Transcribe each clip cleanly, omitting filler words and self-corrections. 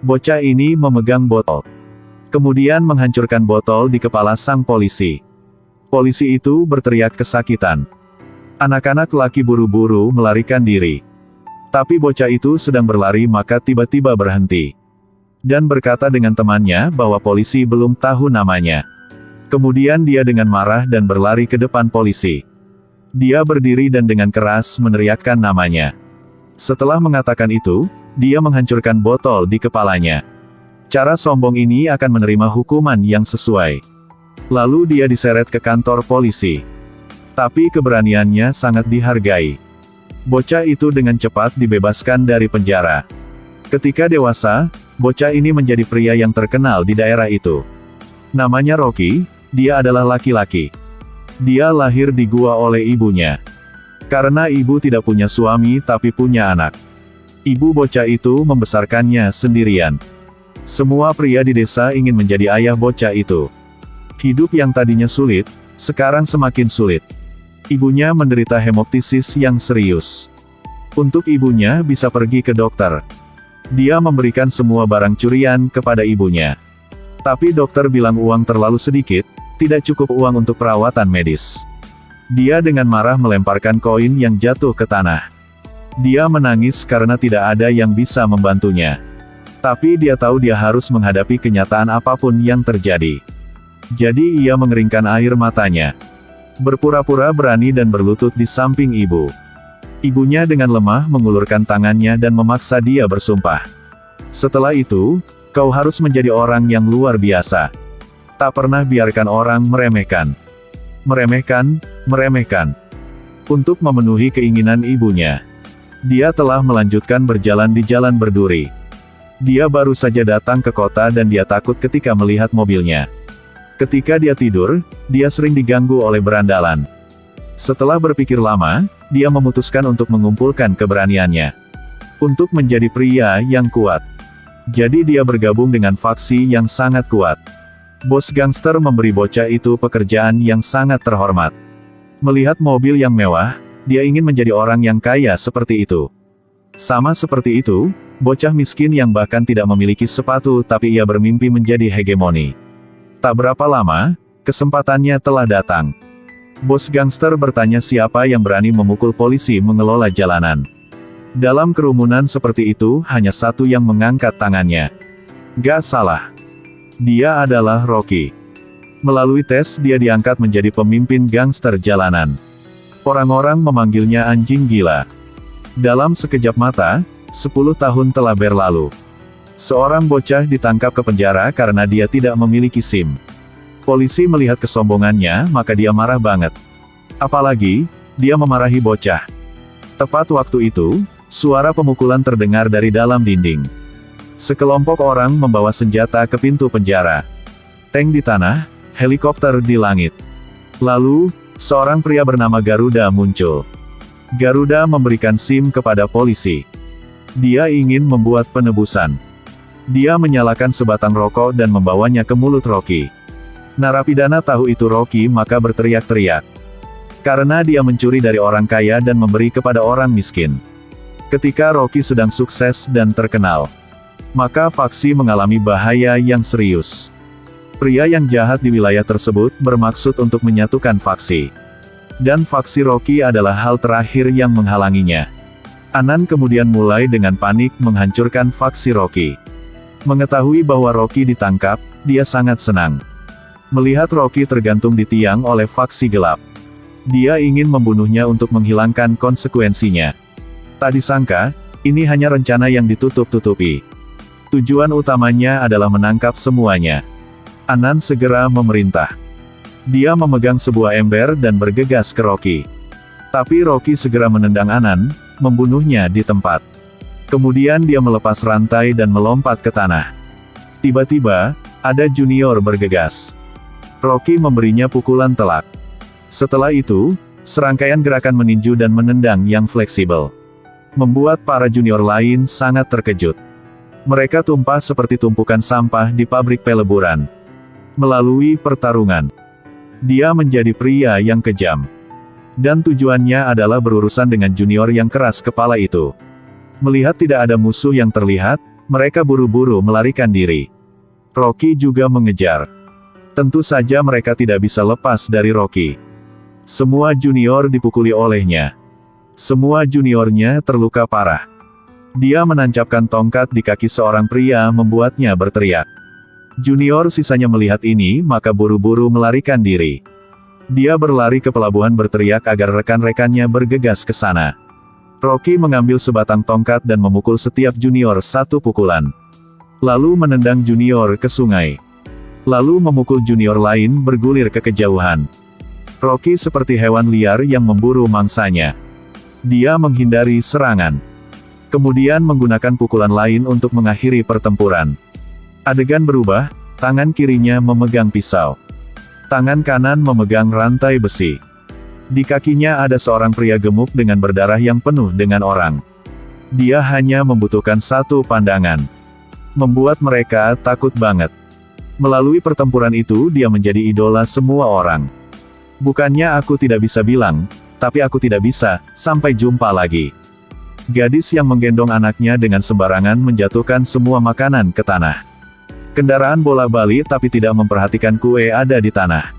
Bocah ini memegang botol. Kemudian menghancurkan botol di kepala sang polisi. Polisi itu berteriak kesakitan. Anak-anak laki buru-buru melarikan diri. Tapi bocah itu sedang berlari maka tiba-tiba berhenti. Dan berkata dengan temannya bahwa polisi belum tahu namanya. Kemudian dia dengan marah dan berlari ke depan polisi. Dia berdiri dan dengan keras meneriakkan namanya. Setelah mengatakan itu, dia menghancurkan botol di kepalanya. Cara sombong ini akan menerima hukuman yang sesuai. Lalu dia diseret ke kantor polisi. Tapi keberaniannya sangat dihargai. Bocah itu dengan cepat dibebaskan dari penjara. Ketika dewasa, bocah ini menjadi pria yang terkenal di daerah itu. Namanya Rocky, dia adalah laki-laki. Dia lahir di gua oleh ibunya. Karena ibu tidak punya suami tapi punya anak. Ibu bocah itu membesarkannya sendirian. Semua pria di desa ingin menjadi ayah bocah itu. Hidup yang tadinya sulit, sekarang semakin sulit. Ibunya menderita hemoptisis yang serius. Untuk ibunya bisa pergi ke dokter. Dia memberikan semua barang curian kepada ibunya. Tapi dokter bilang uang terlalu sedikit, tidak cukup uang untuk perawatan medis. Dia dengan marah melemparkan koin yang jatuh ke tanah. Dia menangis karena tidak ada yang bisa membantunya. Tapi dia tahu dia harus menghadapi kenyataan apapun yang terjadi. Jadi ia mengeringkan air matanya. Berpura-pura berani dan berlutut di samping ibu. Ibunya dengan lemah mengulurkan tangannya dan memaksa dia bersumpah. Setelah itu, kau harus menjadi orang yang luar biasa. Tak pernah biarkan orang meremehkan. Meremehkan. Untuk memenuhi keinginan ibunya. Dia telah melanjutkan berjalan di jalan berduri. Dia baru saja datang ke kota dan dia takut ketika melihat mobilnya. Ketika dia tidur, dia sering diganggu oleh berandalan. Setelah berpikir lama, dia memutuskan untuk mengumpulkan keberaniannya. Untuk menjadi pria yang kuat. Jadi dia bergabung dengan faksi yang sangat kuat. Bos gangster memberi bocah itu pekerjaan yang sangat terhormat. Melihat mobil yang mewah, dia ingin menjadi orang yang kaya seperti itu. Sama seperti itu, bocah miskin yang bahkan tidak memiliki sepatu tapi ia bermimpi menjadi hegemoni. Tak berapa lama, kesempatannya telah datang. Bos gangster bertanya siapa yang berani memukul polisi mengelola jalanan. Dalam kerumunan seperti itu, hanya satu yang mengangkat tangannya. Gak salah. Dia adalah Rocky. Melalui tes dia diangkat menjadi pemimpin gangster jalanan. Orang-orang memanggilnya anjing gila. Dalam sekejap mata, 10 tahun telah berlalu. Seorang bocah ditangkap ke penjara karena dia tidak memiliki SIM. Polisi melihat kesombongannya, maka dia marah banget. Apalagi, dia memarahi bocah. Tepat waktu itu, suara pemukulan terdengar dari dalam dinding. Sekelompok orang membawa senjata ke pintu penjara. Tank di tanah, helikopter di langit. Lalu, seorang pria bernama Garuda muncul. Garuda memberikan SIM kepada polisi. Dia ingin membuat penebusan. Dia menyalakan sebatang rokok dan membawanya ke mulut Rocky. Narapidana tahu itu Rocky maka berteriak-teriak. Karena dia mencuri dari orang kaya dan memberi kepada orang miskin. Ketika Rocky sedang sukses dan terkenal, maka faksi mengalami bahaya yang serius. Pria yang jahat di wilayah tersebut bermaksud untuk menyatukan faksi. Dan faksi Rocky adalah hal terakhir yang menghalanginya. Anan kemudian mulai dengan panik menghancurkan faksi Rocky. Mengetahui bahwa Rocky ditangkap, dia sangat senang. Melihat Rocky tergantung di tiang oleh faksi gelap. Dia ingin membunuhnya untuk menghilangkan konsekuensinya. Tak disangka, ini hanya rencana yang ditutup-tutupi. Tujuan utamanya adalah menangkap semuanya. Anan segera memerintah. Dia memegang sebuah ember dan bergegas ke Rocky. Tapi Rocky segera menendang Anan, membunuhnya di tempat. Kemudian dia melepas rantai dan melompat ke tanah. Tiba-tiba, ada junior bergegas. Rocky memberinya pukulan telak. Setelah itu, serangkaian gerakan meninju dan menendang yang fleksibel. Membuat para junior lain sangat terkejut. Mereka tumpah seperti tumpukan sampah di pabrik peleburan. Melalui pertarungan, dia menjadi pria yang kejam. Dan tujuannya adalah berurusan dengan junior yang keras kepala itu. Melihat tidak ada musuh yang terlihat, Mereka buru-buru melarikan diri. Rocky juga mengejar. Tentu saja mereka tidak bisa lepas dari Rocky. Semua junior dipukuli olehnya. Semua juniornya terluka parah. Dia menancapkan tongkat di kaki seorang pria membuatnya berteriak. Junior sisanya melihat ini maka buru-buru melarikan diri. Dia berlari ke pelabuhan berteriak agar rekan-rekannya bergegas ke sana. Rocky mengambil sebatang tongkat dan memukul setiap junior satu pukulan. Lalu menendang junior ke sungai. Lalu memukul junior lain bergulir ke kejauhan. Rocky seperti hewan liar yang memburu mangsanya. Dia menghindari serangan. Kemudian menggunakan pukulan lain untuk mengakhiri pertempuran. Adegan berubah, tangan kirinya memegang pisau. Tangan kanan memegang rantai besi. Di kakinya ada seorang pria gemuk dengan berdarah yang penuh dengan orang. Dia hanya membutuhkan satu pandangan. Membuat mereka takut banget. Melalui pertempuran itu dia menjadi idola semua orang. Bukannya aku tidak bisa bilang, tapi aku tidak bisa, sampai jumpa lagi. Gadis yang menggendong anaknya dengan sembarangan menjatuhkan semua makanan ke tanah. Kendaraan bola-balik tapi tidak memperhatikan kue ada di tanah.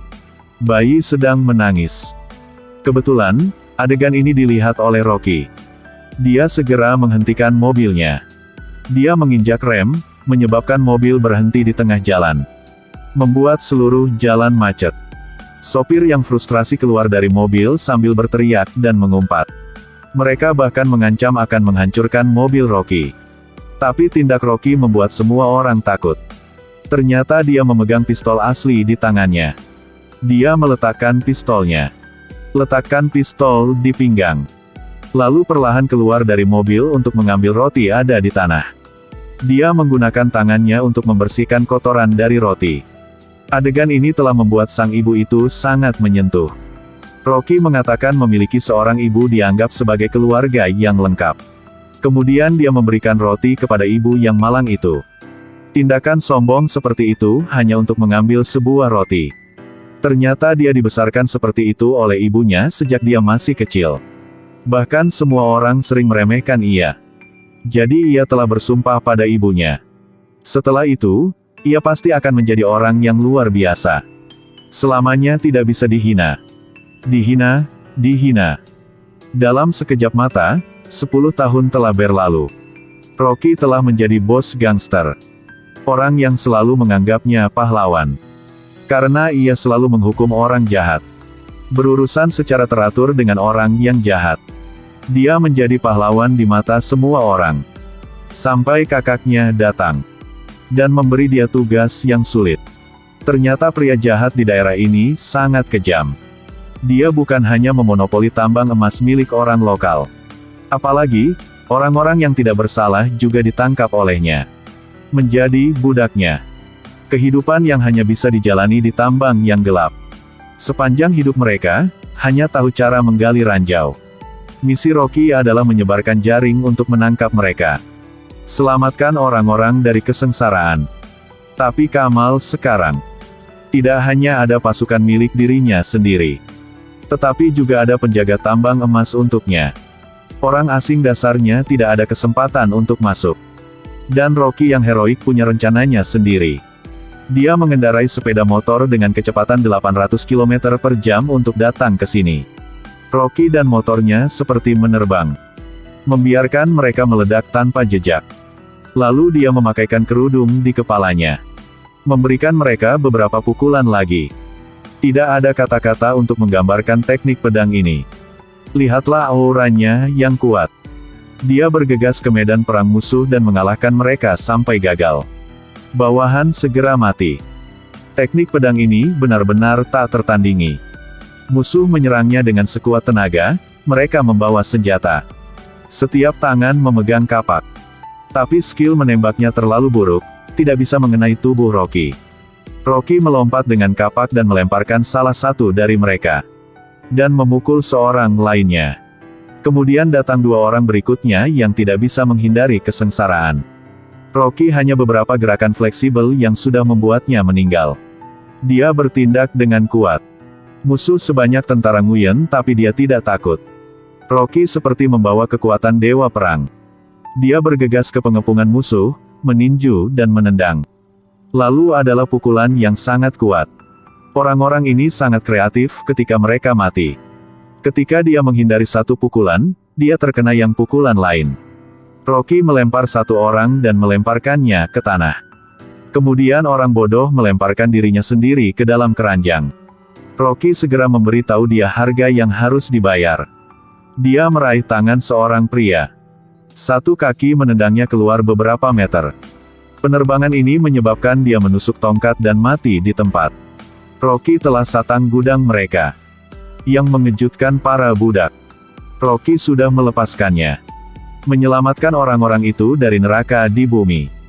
Bayi sedang menangis. Kebetulan, adegan ini dilihat oleh Rocky. Dia segera menghentikan mobilnya. Dia menginjak rem, menyebabkan mobil berhenti di tengah jalan. Membuat seluruh jalan macet. Sopir yang frustrasi keluar dari mobil sambil berteriak dan mengumpat. Mereka bahkan mengancam akan menghancurkan mobil Rocky. Tapi tindak Rocky membuat semua orang takut. Ternyata dia memegang pistol asli di tangannya. Dia meletakkan pistolnya. Letakkan pistol di pinggang. Lalu perlahan keluar dari mobil untuk mengambil roti ada di tanah. Dia menggunakan tangannya untuk membersihkan kotoran dari roti. Adegan ini telah membuat sang ibu itu sangat menyentuh. Rocky mengatakan memiliki seorang ibu dianggap sebagai keluarga yang lengkap. Kemudian dia memberikan roti kepada ibu yang malang itu. Tindakan sombong seperti itu hanya untuk mengambil sebuah roti. Ternyata dia dibesarkan seperti itu oleh ibunya sejak dia masih kecil. Bahkan semua orang sering meremehkan ia. Jadi ia telah bersumpah pada ibunya. Setelah itu, ia pasti akan menjadi orang yang luar biasa. Selamanya tidak bisa dihina. Dihina, dihina. Dalam sekejap mata, 10 tahun telah berlalu. Rocky telah menjadi bos gangster. Orang yang selalu menganggapnya pahlawan. Karena ia selalu menghukum orang jahat. Berurusan secara teratur dengan orang yang jahat. Dia menjadi pahlawan di mata semua orang. Sampai kakaknya datang. Dan memberi dia tugas yang sulit. Ternyata pria jahat di daerah ini sangat kejam. Dia bukan hanya memonopoli tambang emas milik orang lokal. Apalagi, orang-orang yang tidak bersalah juga ditangkap olehnya. Menjadi budaknya. Kehidupan yang hanya bisa dijalani di tambang yang gelap. Sepanjang hidup mereka, hanya tahu cara menggali ranjau. Misi Rocky adalah menyebarkan jaring untuk menangkap mereka. Selamatkan orang-orang dari kesengsaraan. Tapi Kamal sekarang, tidak hanya ada pasukan milik dirinya sendiri. Tetapi juga ada penjaga tambang emas untuknya. Orang asing dasarnya tidak ada kesempatan untuk masuk. Dan Rocky yang heroik punya rencananya sendiri. Dia mengendarai sepeda motor dengan kecepatan 800 km per jam untuk datang ke sini. Rocky dan motornya seperti menerbang. Membiarkan mereka meledak tanpa jejak. Lalu dia memakaikan kerudung di kepalanya. Memberikan mereka beberapa pukulan lagi. Tidak ada kata-kata untuk menggambarkan teknik pedang ini. Lihatlah auranya yang kuat. Dia bergegas ke medan perang musuh dan mengalahkan mereka sampai gagal. Bawahan segera mati. Teknik pedang ini benar-benar tak tertandingi. Musuh menyerangnya dengan sekuat tenaga, mereka membawa senjata. Setiap tangan memegang kapak. Tapi skill menembaknya terlalu buruk, tidak bisa mengenai tubuh Rocky. Rocky melompat dengan kapak dan melemparkan salah satu dari mereka. Dan memukul seorang lainnya. Kemudian datang dua orang berikutnya yang tidak bisa menghindari kesengsaraan. Rocky hanya beberapa gerakan fleksibel yang sudah membuatnya meninggal. Dia bertindak dengan kuat. Musuh sebanyak tentara Nguyen tapi dia tidak takut. Rocky seperti membawa kekuatan dewa perang. Dia bergegas ke pengepungan musuh, meninju dan menendang. Lalu adalah pukulan yang sangat kuat. Orang-orang ini sangat kreatif ketika mereka mati. Ketika dia menghindari satu pukulan, dia terkena yang pukulan lain. Rocky melempar satu orang dan melemparkannya ke tanah. Kemudian orang bodoh melemparkan dirinya sendiri ke dalam keranjang. Rocky segera memberitahu dia harga yang harus dibayar. Dia meraih tangan seorang pria. Satu kaki menendangnya keluar beberapa meter. Penerbangan ini menyebabkan dia menusuk tongkat dan mati di tempat. Rocky telah satang gudang mereka. Yang mengejutkan para budak. Rocky sudah melepaskannya. Menyelamatkan orang-orang itu dari neraka di bumi.